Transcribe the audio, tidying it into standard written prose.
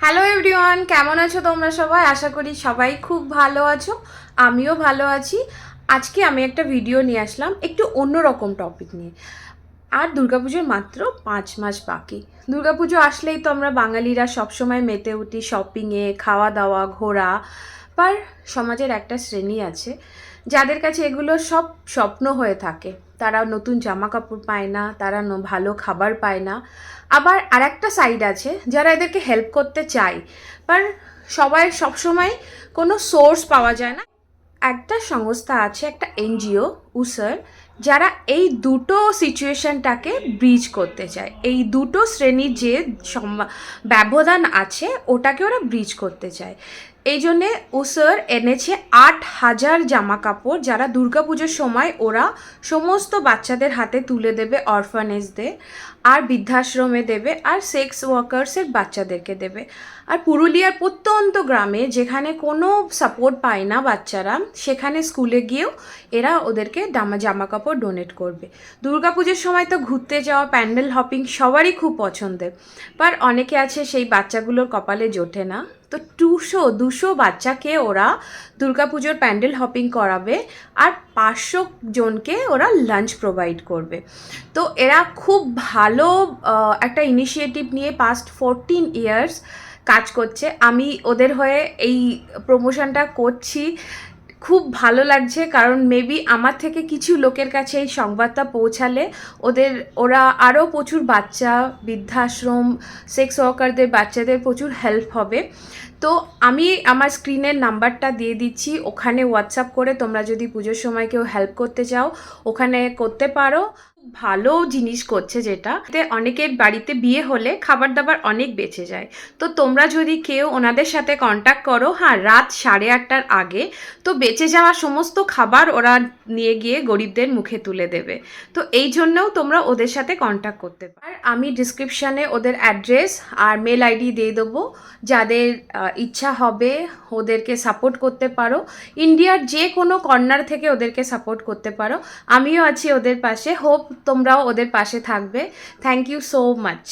Hello everyone, কেমন আছো তোমরা সবাই? আশা করি সবাই খুব ভালো আছো। আমিও ভালো আছি। আজকে আমি একটা ভিডিও নিয়ে আসলাম একটু অন্যরকম টপিক নিয়ে। আর দুর্গাপুজোর মাত্র 5 মাস বাকি। দুর্গাপুজো আসলেই তো আমরা বাঙালিরা সবসময় মেতে উঠি শপিংয়ে, খাওয়া দাওয়া, ঘোরা। পার সমাজের একটা শ্রেণী আছে যাদের কাছে এগুলো সব স্বপ্ন হয়ে থাকে। তারা নতুন জামা কাপড় পায় না, তারা ভালো খাবার পায় না। আবার আরেকটা সাইড আছে যারা এদেরকে হেল্প করতে চায়, পার সবাই সবসময় কোনো সোর্স পাওয়া যায় না। একটা সংস্থা আছে, একটা এনজিও, উসার, যারা এই দুটো সিচুয়েশনটাকে ব্রিজ করতে চায়। এই দুটো শ্রেণীর যে ব্যবধান আছে ওটাকে ওরা ব্রিজ করতে চায়। এই জন্যে উসার এনেছে 8,000 জামা কাপড়, যারা দুর্গাপুজোর সময় ওরা সমস্ত বাচ্চাদের হাতে তুলে দেবে, অরফানেজদের আর বৃদ্ধাশ্রমে দেবে, আর সেক্স ওয়ার্কার্সের বাচ্চাদেরকে দেবে। আর পুরুলিয়ার প্রত্যন্ত গ্রামে যেখানে কোনো সাপোর্ট পায় না বাচ্চারা, সেখানে স্কুলে গিয়েও এরা ওদেরকে জামা কাপড় ডোনেট করবে। দুর্গাপুজোর সময় তো ঘুরতে যাওয়া, প্যান্ডেল হপিং সবারই খুব পছন্দের। বাট অনেকে আছে সেই বাচ্চাগুলোর কপালে জোটে না। তো 200 বাচ্চাকে ওরা দুর্গাপুজোর প্যান্ডেল হপিং করাবে, আর 500 জনকে ওরা লাঞ্চ প্রোভাইড করবে। তো এরা খুব ভালো একটা ইনিশিয়েটিভ নিয়ে পাস্ট 14 ইয়ার্স কাজ করছে। আমি ওদের হয়ে এই প্রমোশনটা করছি। খুব ভালো লাগছে, কারণ মেবি আমার থেকে কিছু লোকের কাছে এই সংবাদটা পৌঁছালে ওরা আরও প্রচুর বাচ্চা, বৃদ্ধাশ্রম, সেক্স ওয়ার্কারদের বাচ্চাদের প্রচুর হেল্প হবে। তো আমি আমার স্ক্রিনের নাম্বারটা দিয়ে দিচ্ছি, ওখানে হোয়াটসঅ্যাপ করে তোমরা যদি পুজোর সময় কেউ হেল্প করতে চাও ওখানে করতে পারো। ভালো জিনিস করছে, যেটা অনেকের বাড়িতে বিয়ে হলে খাবার দাবার অনেক বেঁচে যায়। তো তোমরা যদি কেউ ওনাদের সাথে কন্ট্যাক্ট করো, হ্যাঁ, রাত 8:30টার আগে, তো বেঁচে যাওয়া সমস্ত খাবার ওরা নিয়ে গিয়ে গরিবদের মুখে তুলে দেবে। তো এই জন্যও তোমরা ওদের সাথে কন্ট্যাক্ট করতে পারো। আর আমি ডিসক্রিপশানে ওদের অ্যাড্রেস আর মেল আইডি দিয়ে দেবো। যাদের ইচ্ছা হবে ওদেরকে সাপোর্ট করতে পারো। ইন্ডিয়ার যে কোনো কর্নার থেকে ওদেরকে সাপোর্ট করতে পারো। আমিও আছি ওদের পাশে। হোপ তোমরাও ওদের পাশে থাকবে। Thank you so much.